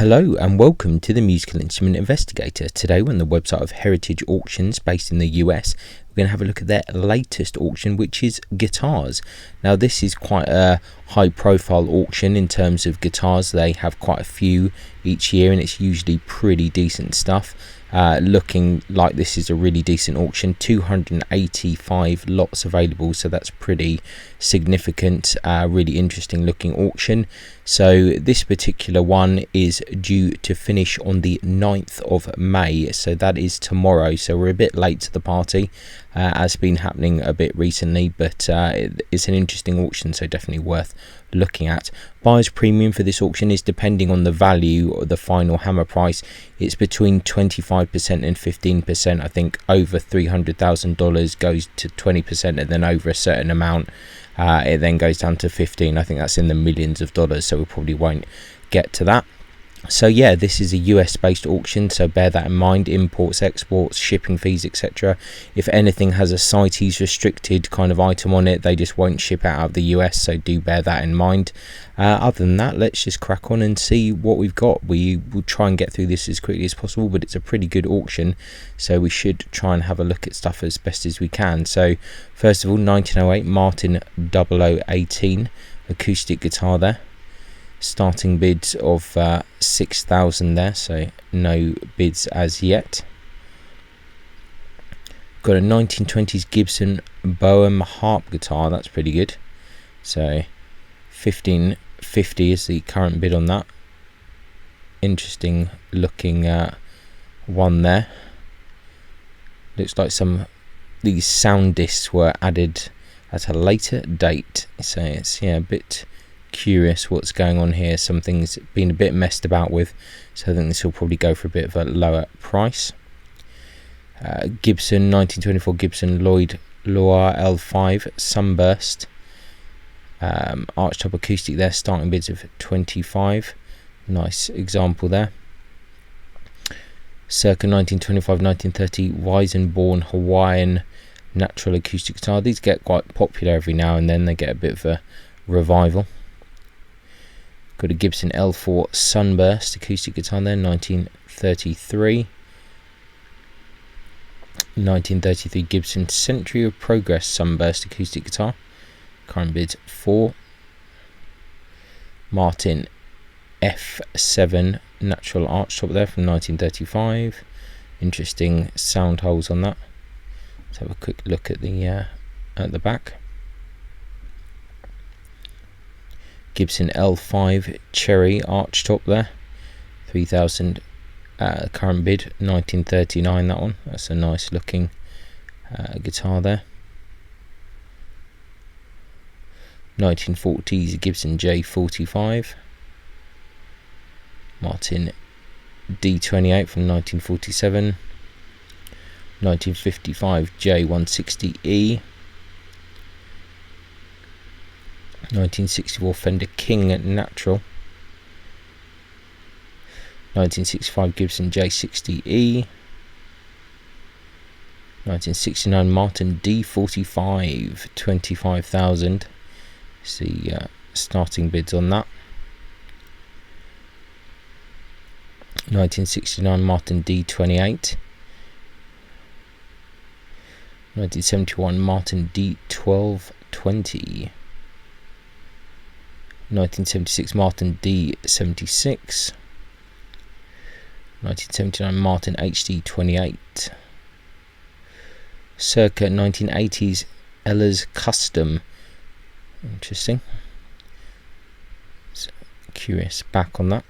Hello and welcome to the Musical Instrument Investigator. Today we're on the website of Heritage Auctions based in the US. We're going to have a look at their latest auction, which is guitars. Now this is quite a high profile auction in terms of guitars. They have quite a few each year and it's usually pretty decent stuff. Looking like this is a really decent auction. 285 lots available, so that's pretty significant. Really interesting looking auction. So this particular one is due to finish on the 9th of May, so that is tomorrow. So we're a bit late to the party, as been happening a bit recently, but it's an interesting auction, so definitely worth looking at. Buyer's premium for this auction is, depending on the value or the final hammer price, it's between 25% and 15%. I think over $300,000 goes to 20%, and then over a certain amount it then goes down to 15%. I think that's in the millions of dollars, so we probably won't get to that. So yeah, this is a US based auction, so bear that in mind. Imports, exports, shipping fees, etc. If anything has a CITES restricted kind of item on it, they just won't ship out of the US, so do bear that in mind. Other than that, let's just crack on and see what we've got. We will try and get through this as quickly as possible, but it's a pretty good auction, so we should try and have a look at stuff as best as we can. So first of all, 1908 Martin 0018 acoustic guitar there. Starting bids of $6,000 there, so no bids as yet. Got a 1920s Gibson Boehm harp guitar, that's pretty good. So $1,550 is the current bid on that. Interesting looking one there. Looks like some these sound discs were added at a later date, so it's a bit curious what's going on here. Some things been a bit messed about with, so I think this will probably go for a bit of a lower price. Gibson 1924 Gibson Lloyd Loire L5 Sunburst, archtop acoustic there, starting bids of 25. Nice example there. Circa 1925-1930 Weisenborn Hawaiian natural acoustic guitar. These get quite popular every now and then, they get a bit of a revival. Got a Gibson L4 Sunburst acoustic guitar there, 1933. 1933 Gibson Century of Progress Sunburst acoustic guitar, current bid 4. Martin F7 natural archtop there from 1935. Interesting sound holes on that. Let's have a quick look at the back. Gibson L5 Cherry archtop there, 3,000 current bid, 1939 that one. That's a nice looking guitar there. 1940s Gibson J45, Martin D28 from 1947, 1955 J160E, 1964 Fender King Natural, 1965 Gibson J60E, 1969 Martin D45, 25,000. See starting bids on that. 1969 Martin D28, 1971 Martin D1220. 1976 Martin D76, 1979 Martin HD28, circa 1980s Ella's Custom. Interesting. So, curious back on that.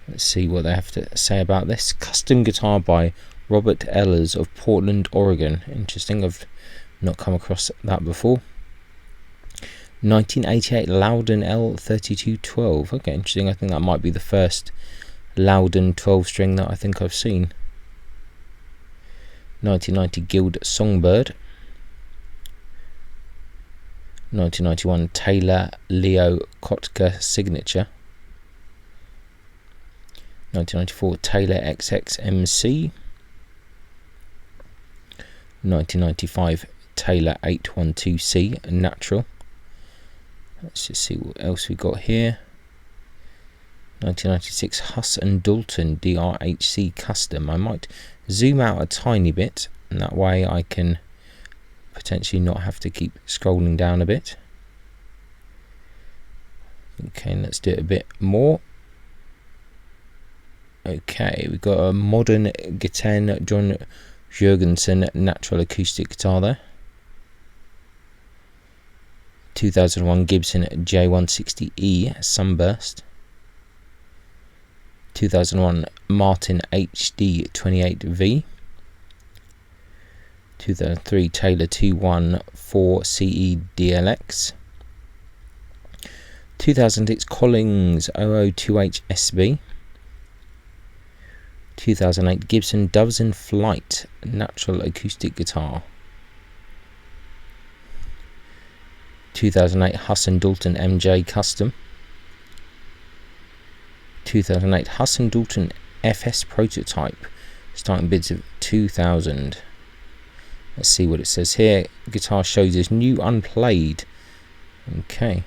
Let's see what they have to say about this. Custom guitar by Robert Ehlers of Portland, Oregon. Interesting, I've not come across that before. 1988 Loudon L3212. Okay, interesting. I think that might be the first Loudon 12 string that I think I've seen. 1990 Guild Songbird. 1991 Taylor Leo Kotka Signature. 1994 Taylor XXMC. 1995 Taylor 812C Natural. Let's just see what else we got here. 1996 Huss and Dalton DRHC Custom. I might zoom out a tiny bit, and that way I can potentially not have to keep scrolling down a bit. Okay, let's do it a bit more. Okay, we've got a modern Gitten John Jurgensen natural acoustic guitar there. 2001 Gibson J160E Sunburst. 2001 Martin HD28V. 2003 Taylor 214CE DLX. 2006 Collings 002H SB. 2008 Gibson Doves in Flight natural acoustic guitar. 2008 Huss and Dalton MJ Custom. 2008 Huss and Dalton FS Prototype, starting bids of 2,000. Let's see what it says here. Guitar shows as new unplayed. Okay.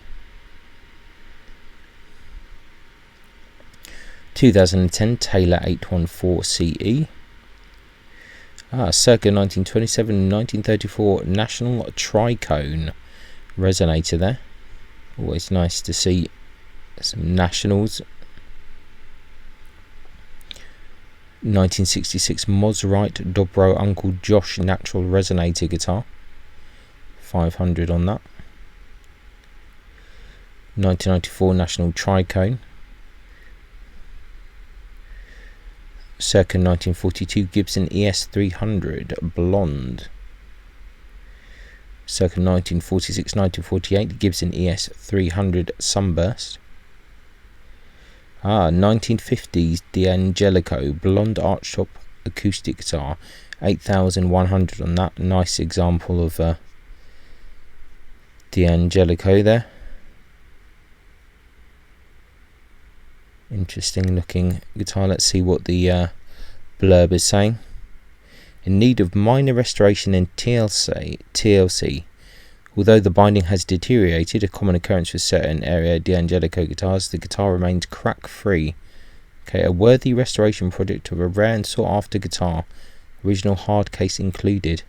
2010 Taylor 814CE. Circa 1927-1934 National Tricone resonator there. Always nice to see some nationals. 1966 Mosrite Dobro Uncle Josh natural resonator guitar. 500 on that. 1994 National Tricone. Circa 1942 Gibson ES300 Blonde. Circa 1946-1948 Gibson ES300 Sunburst. 1950s D'Angelico Blonde Archtop acoustic guitar, 8,100 on that. Nice example of D'Angelico there. Interesting looking guitar. Let's see what the blurb is saying. In need of minor restoration in TLC. Although the binding has deteriorated, a common occurrence with certain area D'Angelico guitars, the guitar remains crack-free. Okay, a worthy restoration project of a rare and sought-after guitar. Original hard case included.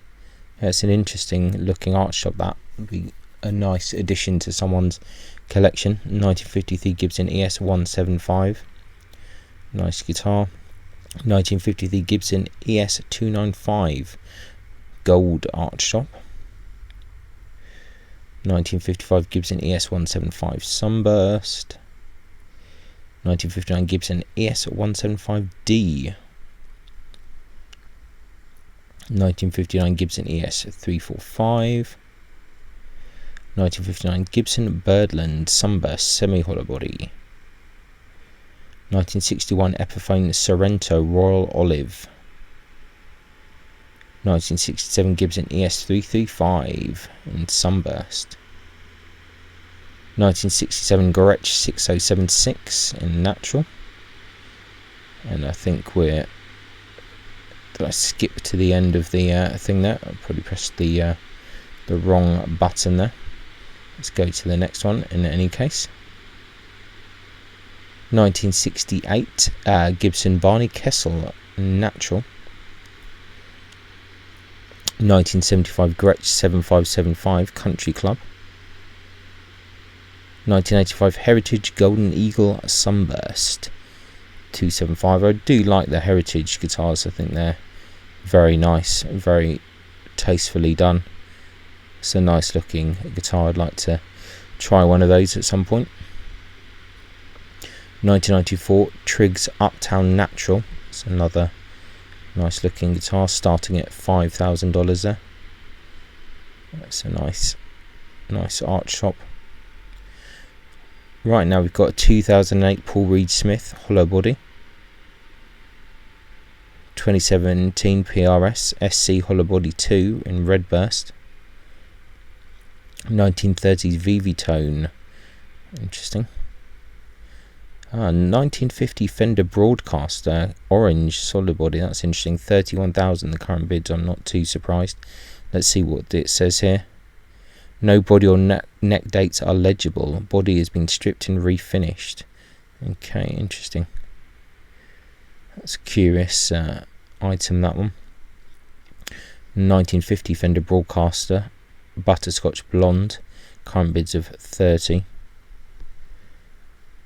Yeah, it's an interesting looking art shop. That would be a nice addition to someone's collection. 1953 Gibson ES175. Nice guitar. 1953 Gibson ES295 gold art shop. 1955 Gibson ES175 Sunburst. 1959 Gibson ES175D. 1959 Gibson ES345. 1959 Gibson Birdland Sunburst semi-hollow body. 1961 Epiphone Sorrento Royal Olive. 1967 Gibson ES335 in Sunburst. 1967 Gretsch 6076 in natural. And I think did I skip to the end of the thing there? I probably pressed the wrong button there. Let's go to the next one in any case. 1968 Gibson Barney Kessel natural. 1975 Gretsch 7575 Country Club. 1985 Heritage Golden Eagle Sunburst 275. I do like the Heritage guitars. I think they're very nice, very tastefully done. It's a nice looking guitar. I'd like to try one of those at some point. 1994 Triggs Uptown Natural. It's another nice looking guitar, starting at $5,000 there. That's a nice art shop. Right, now we've got a 2008 Paul Reed Smith hollow body. 2017 PRS SC hollow body 2 in Redburst. 1930s VV Tone. Interesting. 1950 Fender Broadcaster orange solid body. That's interesting. 31,000 the current bids. I'm not too surprised. Let's see what it says here. No body or neck dates are legible. Body has been stripped and refinished. Okay, interesting. That's a curious item, that one. 1950 Fender Broadcaster, Butterscotch Blonde, current bids of 30.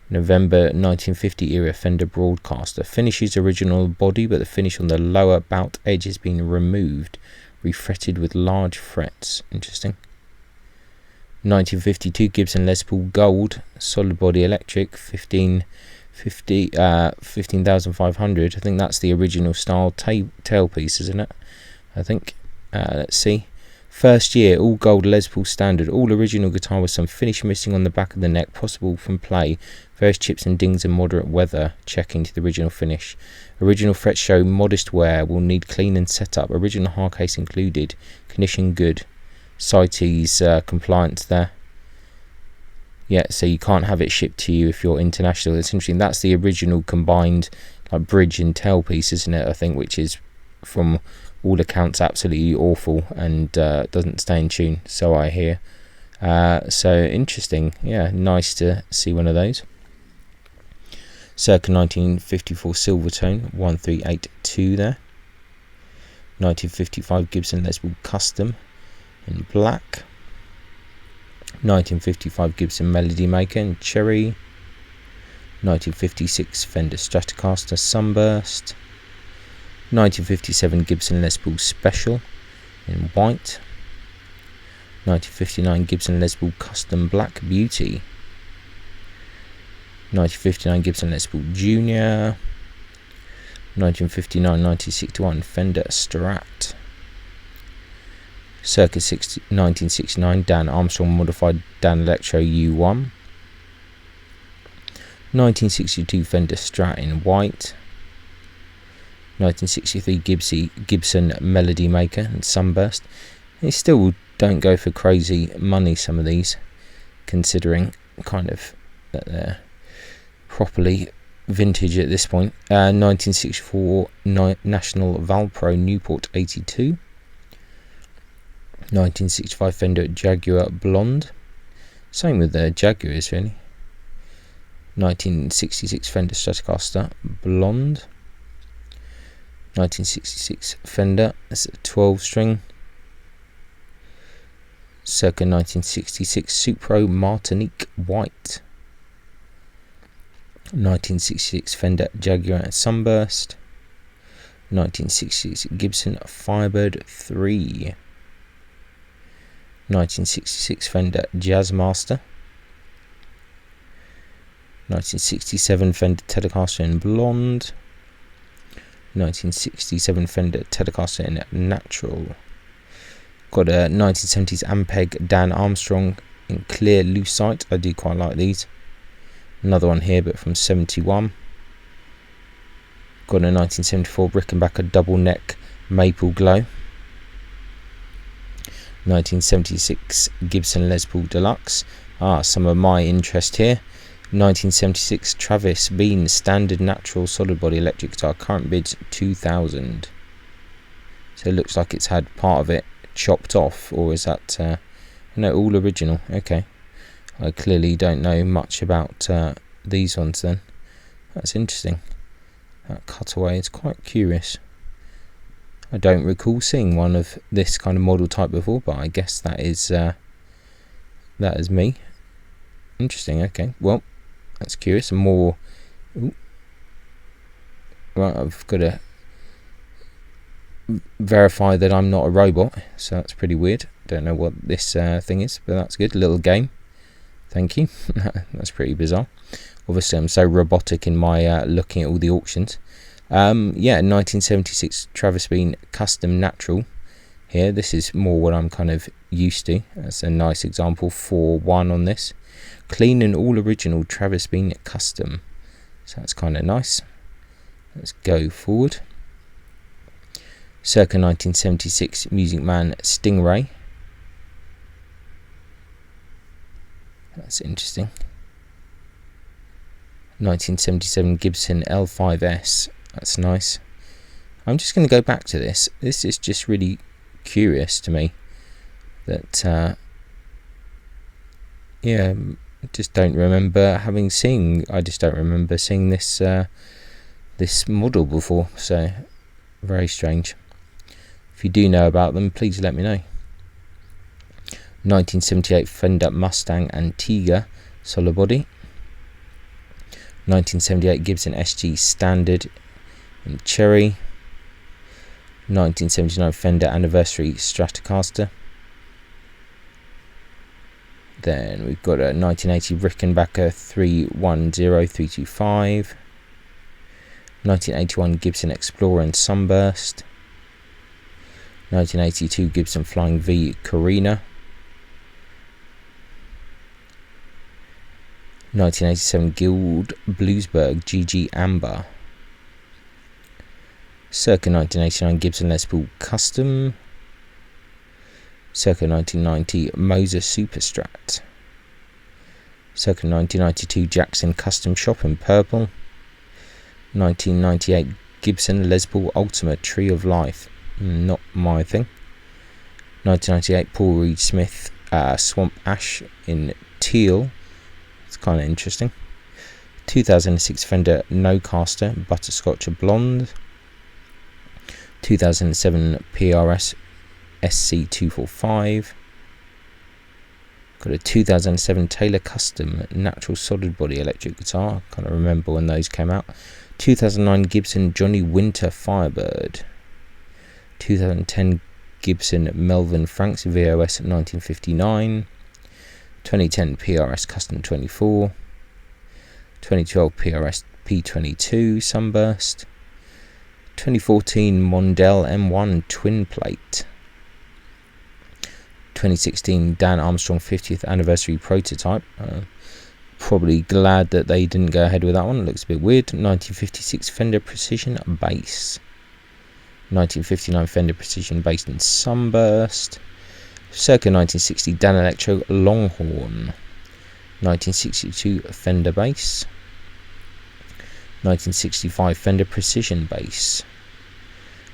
November 1950 era Fender Broadcaster, finishes original body, but the finish on the lower bout edge has been removed, refretted with large frets. Interesting. 1952 Gibson Les Paul Gold, solid body electric, 15,500. I think that's the original style tailpiece, isn't it? I think. Let's see. First year, all gold Les Paul standard, all original guitar with some finish missing on the back of the neck, possible from play. Various chips and dings and moderate weather, checking to the original finish. Original frets show modest wear, will need clean and set up. Original hard case included. Condition good. CITES compliance there. Yeah, so you can't have it shipped to you if you're international. It's interesting. That's the original combined like bridge and tailpiece, isn't it? I think, which is from all accounts absolutely awful and doesn't stay in tune, so I hear. So interesting. Yeah, nice to see one of those. Circa 1954 Silvertone 1382 there. 1955 Gibson Les Paul Custom in black. 1955 Gibson Melody Maker in cherry. 1956 Fender Stratocaster Sunburst. 1957 Gibson Les Paul Special in white. 1959 Gibson Les Paul Custom Black Beauty. 1959 Gibson Les Paul Junior. 1959-1961 Fender Strat. Circa 1969 Dan Armstrong modified Dan Electro U1. 1962 Fender Strat in white. 1963 Gibson Melody Maker and Sunburst. They still don't go for crazy money, some of these, considering kind of that they're properly vintage at this point. 1964 National Valpro Newport 82. 1965 Fender Jaguar Blonde. Same with the Jaguars, really. 1966 Fender Stratocaster Blonde. 1966 Fender, that's a 12 string. Circa 1966 Supro Martinique White. 1966 Fender Jaguar Sunburst. 1966 Gibson Firebird 3. 1966 Fender Jazzmaster. 1967 Fender Telecaster in blonde. 1967 Fender Telecaster in natural. Got a 1970s Ampeg Dan Armstrong in clear lucite. I do quite like these. Another one here, but from 71. Got a 1974 Rickenbacker double neck maple glow. 1976 Gibson Les Paul Deluxe. Some of my interest here. 1976 Travis Bean standard natural solid body electric guitar, current bids 2,000. So it looks like it's had part of it chopped off, or is that no, all original? Okay, I clearly don't know much about these ones then. That's interesting. That cutaway is quite curious. I don't recall seeing one of this kind of model type before, but I guess that is me. Interesting. Okay, well, that's curious. More. Ooh. Right, I've got to verify that I'm not a robot, so that's pretty weird. Don't know what this thing is, but that's good. A little game. Thank you. That's pretty bizarre. Obviously, I'm so robotic in my looking at all the auctions. 1976 Travis Bean Custom Natural. Here, this is more what I'm kind of used to. That's a nice example. 4-1 on this. Clean and all original Travis Bean Custom. So that's kind of nice. Let's go forward. Circa 1976 Music Man Stingray. That's interesting. 1977 Gibson L5S. That's nice. I'm just going to go back to this. This is just really curious to me. That just don't remember I just don't remember seeing this this model before, so very strange. If you do know about them, please let me know. 1978 Fender Mustang Antigua solid body. 1978 Gibson SG Standard in cherry. 1979 Fender Anniversary Stratocaster. Then we've got a 1980 Rickenbacker 310325. 1981 Gibson Explorer and Sunburst. 1982 Gibson Flying V Carina. 1987 Guild Bluesburg GG Amber. Circa 1989 Gibson Les Paul Custom. Circa 1990 Moser Superstrat. Circa 1992 Jackson Custom Shop in purple. 1998 Gibson Les Paul Ultima Tree of Life, not my thing. 1998 Paul Reed Smith Swamp Ash in teal, it's kind of interesting. 2006 Fender Nocaster Butterscotch Blonde. 2007 PRS SC245. Got a 2007 Taylor Custom Natural Solid Body electric guitar. I can't remember when those came out. 2009 Gibson Johnny Winter Firebird. 2010 Gibson Melvin Franks VOS 1959. 2010 PRS Custom 24. 2012 PRS P22 Sunburst. 2014 Mondell M1 Twin Plate. 2016 Dan Armstrong 50th Anniversary Prototype. Probably glad that they didn't go ahead with that one. It looks a bit weird. 1956 Fender Precision Bass. 1959 Fender Precision Bass in Sunburst. Circa 1960 Dan Electro Longhorn. 1962 Fender Bass. 1965 Fender Precision Bass.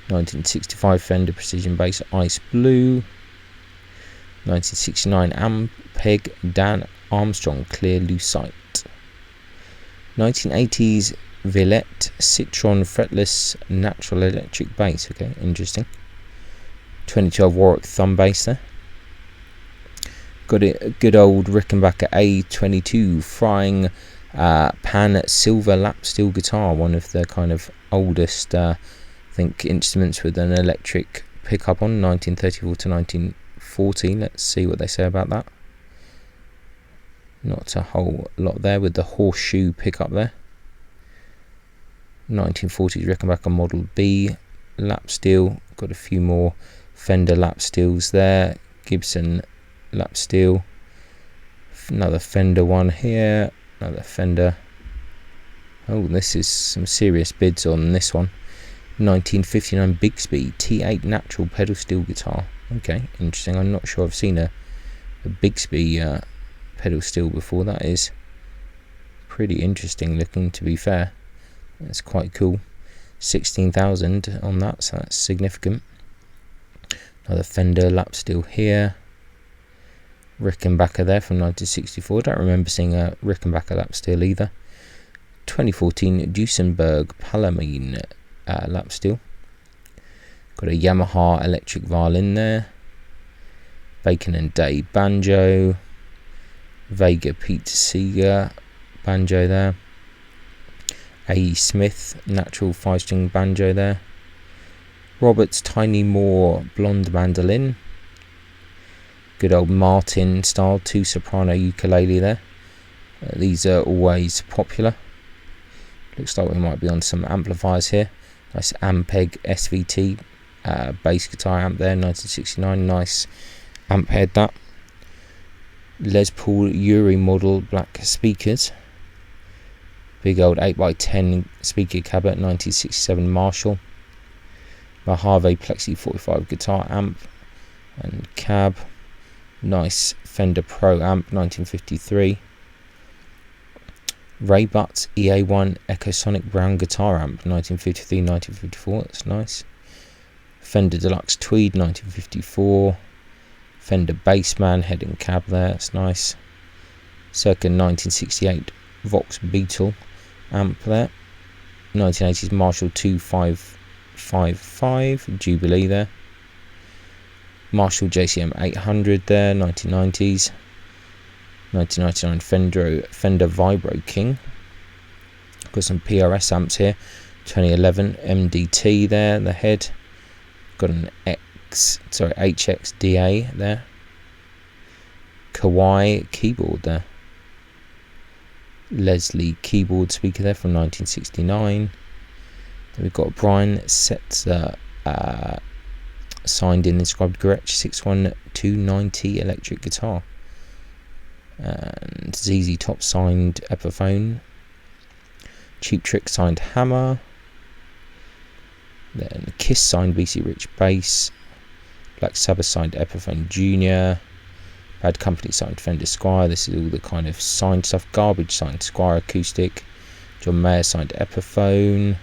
1965 Fender Precision Bass Ice Blue. 1969 Ampeg Dan Armstrong Clear Lucite. 1980s Villette Citron Fretless Natural Electric Bass. Okay, interesting. 2012 Warwick Thumb Bass there. Got a good old Rickenbacker A22 Frying Pan Silver Lap Steel guitar, one of the kind of oldest I think instruments with an electric pickup on, 1934 to 1940. Let's see what they say about that. Not a whole lot there with the horseshoe pickup there. 1940s Rickenbacker Model B lap steel. Got a few more Fender lap steels there. Gibson lap steel. Another Fender one here. Another Fender. Oh, this is some serious bids on this one. 1959 Bigsby T8 Natural pedal steel guitar. Okay, interesting. I'm not sure I've seen a Bigsby pedal steel before. That is pretty interesting looking, to be fair. That's quite cool. 16,000 on that, so that's significant. Another Fender lap steel here. Rickenbacker there from 1964. I don't remember seeing a Rickenbacker lap steel either. 2014 Duesenberg Palamine lap steel. Got a Yamaha electric violin there. Bacon and Day banjo. Vega Pete Seeger banjo there. A.E. Smith natural 5-string banjo there. Roberts Tiny Moore blonde mandolin. Good old Martin style 2-soprano ukulele there. These are always popular. Looks like we might be on some amplifiers here. Nice Ampeg SVT bass guitar amp there, 1969. Nice amp head that. Les Paul Uri model black speakers. Big old 8x10 speaker cabinet, 1967 Marshall. Mojave Plexi 45 guitar amp and cab. Nice Fender Pro amp, 1953. Ray Butts EA1 Echosonic Brown guitar amp, 1953-1954. That's nice. Fender Deluxe Tweed, 1954. Fender Bassman head and cab there. That's nice. Circa 1968 Vox Beetle amp there. 1980s Marshall 2555 Jubilee there. Marshall JCM 800 there. 1990s. 1999 Fender Vibro King. Got some PRS amps here. 2011 MDT there, the head. Got an HXDA there. Kawai keyboard there. Leslie keyboard speaker there from 1969. Then we've got Brian Setzer signed in inscribed Gretsch 61290 electric guitar. And ZZ Top signed Epiphone. Cheap Trick signed Hammer. Then Kiss signed BC Rich bass. Black Sabbath signed Epiphone Jr. Bad Company signed Fender Squire. This is all the kind of signed stuff. Garbage signed Squire acoustic. John Mayer signed Epiphone.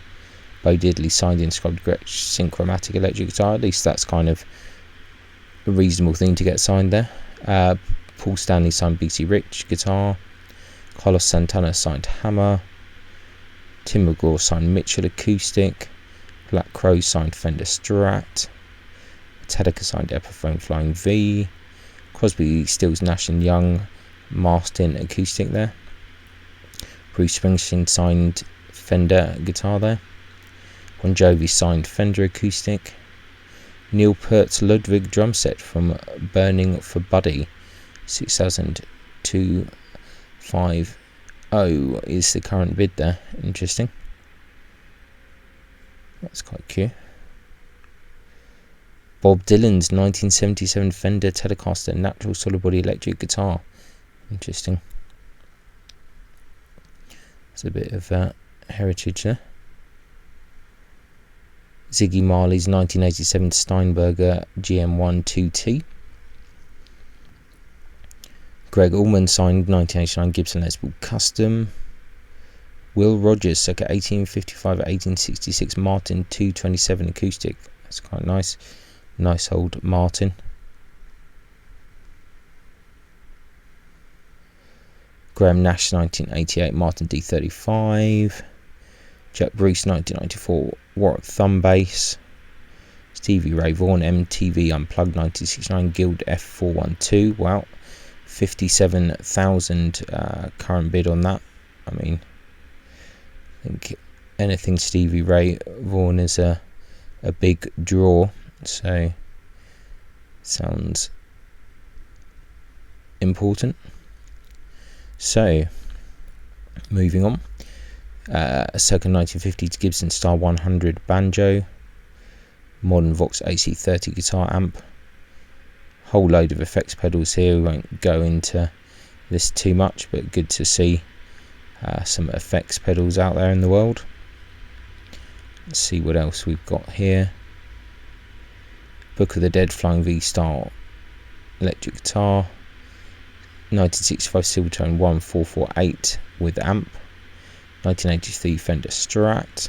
Bo Diddley signed inscribed Gretsch Synchromatic electric guitar. At least that's kind of a reasonable thing to get signed there. Paul Stanley signed BC Rich guitar. Carlos Santana signed Hammer. Tim McGraw signed Mitchell acoustic. Black Crow signed Fender Strat. Metallica signed Epiphone Flying V. Crosby, Stills, Nash and Young Marston acoustic there. Bruce Springsteen signed Fender guitar there. Bon Jovi signed Fender acoustic. Neil Peart's Ludwig drum set from Burning for Buddy 6250 is the current bid there. Interesting. That's quite cute. Bob Dylan's 1977 Fender Telecaster natural solid body electric guitar. Interesting. There's a bit of heritage there. Ziggy Marley's 1987 Steinberger GM1 2T. Greg Allman signed 1989 Gibson Les Paul Custom. Will Rogers circa 1855-1866 Martin 227 acoustic. That's quite nice. Nice old Martin. Graham Nash 1988 Martin D35. Jack Bruce 1994 Warwick Thumb Bass. Stevie Ray Vaughan MTV Unplugged 1969 Guild F412. Wow, 57,000 current bid on that. I mean, I think anything Stevie Ray Vaughan is a big draw, so sounds important. So moving on, circa 1950s Gibson Star 100 banjo, modern Vox AC30 guitar amp, whole load of effects pedals here. We won't go into this too much, but good to see some effects pedals out there in the world. Let's see what else we've got here. Book of the Dead Flying V style electric guitar. 1965 Silvertone 1448 with amp. 1983 Fender Strat.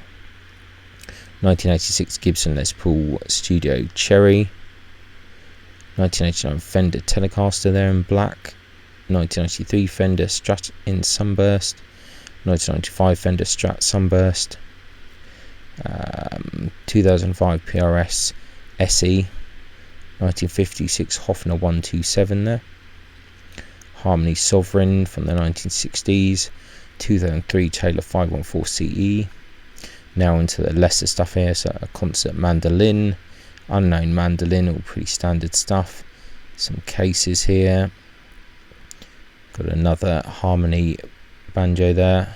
1986 Gibson Les Paul Studio Cherry. 1989 Fender Telecaster there in black. 1993 Fender Strat in Sunburst. 1995 Fender Strat Sunburst. 2005 PRS SE. 1956 Hofner 127 there. Harmony Sovereign from the 1960s. 2003 Taylor 514 CE. Now into the lesser stuff here, so a concert mandolin, unknown mandolin, all pretty standard stuff. Some cases here. Got another Harmony banjo there,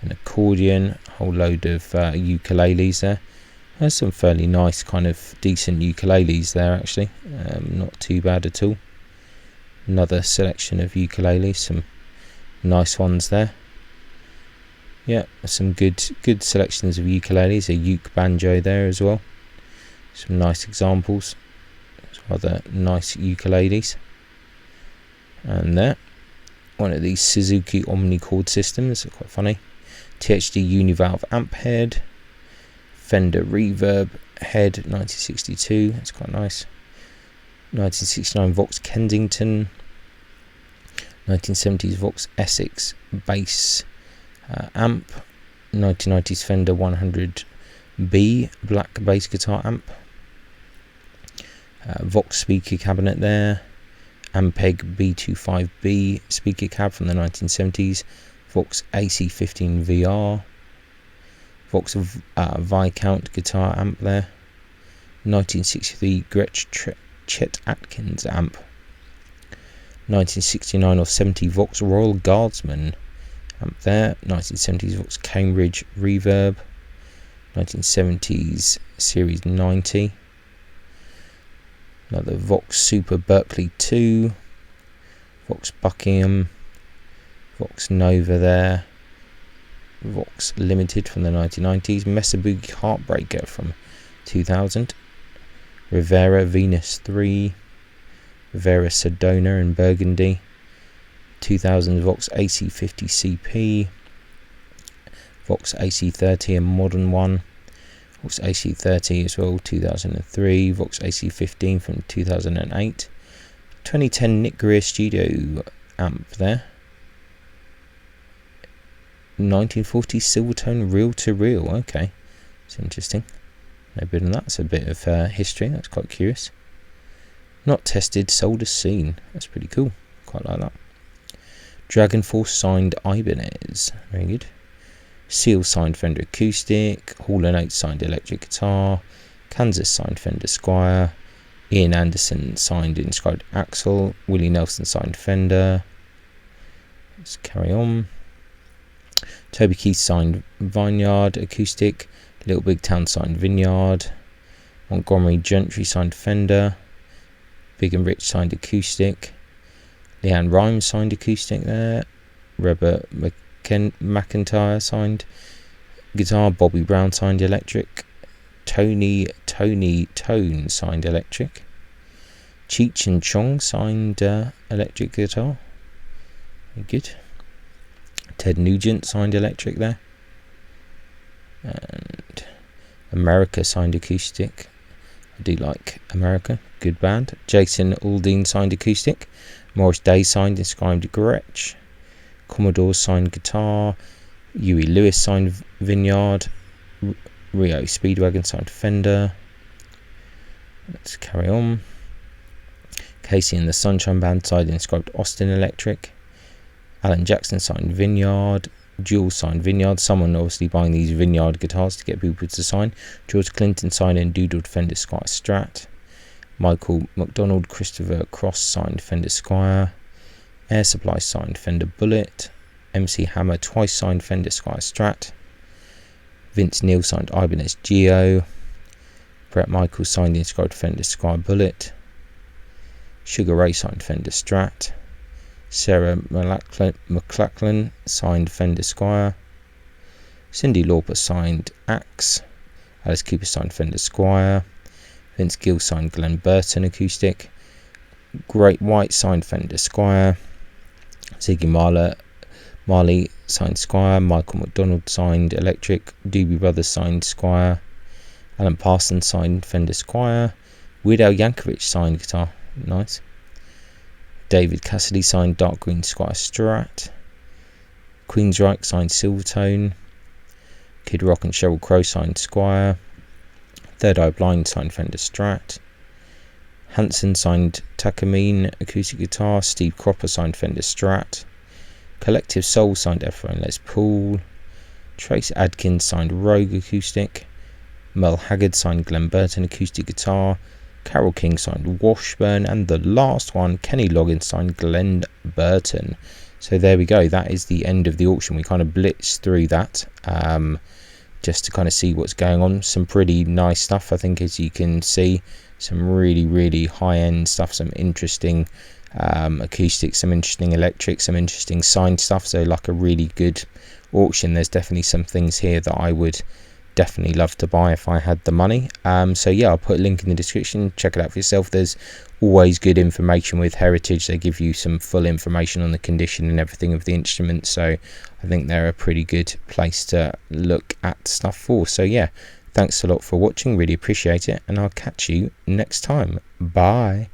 an accordion, a whole load of ukuleles there. There's some fairly nice kind of decent ukuleles there actually, not too bad at all. Another selection of ukuleles, some nice ones there. Yeah, some good selections of ukuleles. A uke banjo there as well. Some nice examples. Some other nice ukuleles. And there, one of these Suzuki Omni chord systems. They're quite funny. THD Univalve amp head. Fender Reverb head 1962. That's quite nice. 1969 Vox Kensington. 1970s Vox Essex bass amp. 1990s Fender 100B black bass guitar amp. Vox speaker cabinet there. Ampeg B25B speaker cab from the 1970s. Vox AC15 VR. Vox Viscount guitar amp there. 1963 Gretsch Chet Atkins amp. 1969 or 70 Vox Royal Guardsman amp there. 1970s Vox Cambridge Reverb. 1970s Series 90. Another Vox Super Berkeley 2. Vox Buckingham. Vox Nova there. Vox Limited from the 1990s. Mesa Boogie Heartbreaker from 2000. Rivera Venus 3. Rivera Sedona in Burgundy. 2000 Vox AC50 CP. Vox AC30, a modern one. Vox AC30 as well, 2003. Vox AC15 from 2008. 2010 Nick Greer Studio amp there. 1940 Silvertone Reel to Reel. Okay, it's interesting. No bit on that. It's a bit of history. That's quite curious. Not tested, sold as seen. That's pretty cool. Quite like that. Dragon Force signed Ibanez. Very good. Seal signed Fender Acoustic. Hall & Oates signed electric guitar. Kansas signed Fender Squier. Ian Anderson signed inscribed Axel. Willie Nelson signed Fender. Let's carry on. Toby Keith signed Vineyard Acoustic. Little Big Town signed Vineyard. Montgomery Gentry signed Fender. Big and Rich signed Acoustic. Leanne Rimes signed Acoustic there. Robert McIntyre signed guitar. Bobby Brown signed electric. Tony Tone signed electric. Cheech and Chong signed electric guitar. Very good. Ted Nugent signed electric there. And America signed acoustic. I do like America. Good band. Jason Aldean signed acoustic. Morris Day signed inscribed Gretsch. Commodore signed guitar. Huey Lewis signed Vineyard. Rio Speedwagon signed Fender. Let's carry on. Casey and the Sunshine Band signed inscribed Austin Electric. Alan Jackson signed Vineyard. Jules signed Vineyard. Someone obviously buying these Vineyard guitars to get people to sign. George Clinton signed and doodled Fender Squier Strat. Michael McDonald Christopher Cross signed Fender Squier. Air Supply signed Fender Bullet. MC Hammer twice signed Fender Squier Strat. Vince Neil signed Ibanez Geo. Brett Michaels signed the inscribed Fender Squier Bullet. Sugar Ray signed Fender Strat. Sarah McLachlan signed Fender Squier. Cindy Lauper signed Axe. Alice Cooper signed Fender Squier. Vince Gill signed Glenn Burton Acoustic. Great White signed Fender Squier. Ziggy Marley signed Squier. Michael McDonald signed Electric. Doobie Brothers signed Squier. Alan Parsons signed Fender Squier. Weird Al Yankovic signed guitar. Nice. David Cassidy signed Dark Green Squier Strat. Queensryche signed Silvertone. Kid Rock and Sheryl Crow signed Squier. Third Eye Blind signed Fender Strat. Hanson signed Takamine acoustic guitar. Steve Cropper signed Fender Strat. Collective Soul signed Ephraim Les Paul. Trace Adkins signed Rogue acoustic. Merle Haggard signed Glenn Burton acoustic guitar. Carole King signed Washburn, and the last one, Kenny Loggins signed Glenn Burton. So there we go. That is the end of the auction. We kind of blitzed through that just to kind of see what's going on. Some pretty nice stuff, I think, as you can see. Some really, really high-end stuff. Some interesting acoustics, some interesting electric, some interesting signed stuff. So like a really good auction. There's definitely some things here that I would definitely love to buy if I had the money. So yeah, I'll put a link in the description. Check it out for yourself. There's always good information with Heritage. They give you some full information on the condition and everything of the instrument, so I think they're a pretty good place to look at stuff for. So yeah, thanks a lot for watching, really appreciate it, and I'll catch you next time. Bye.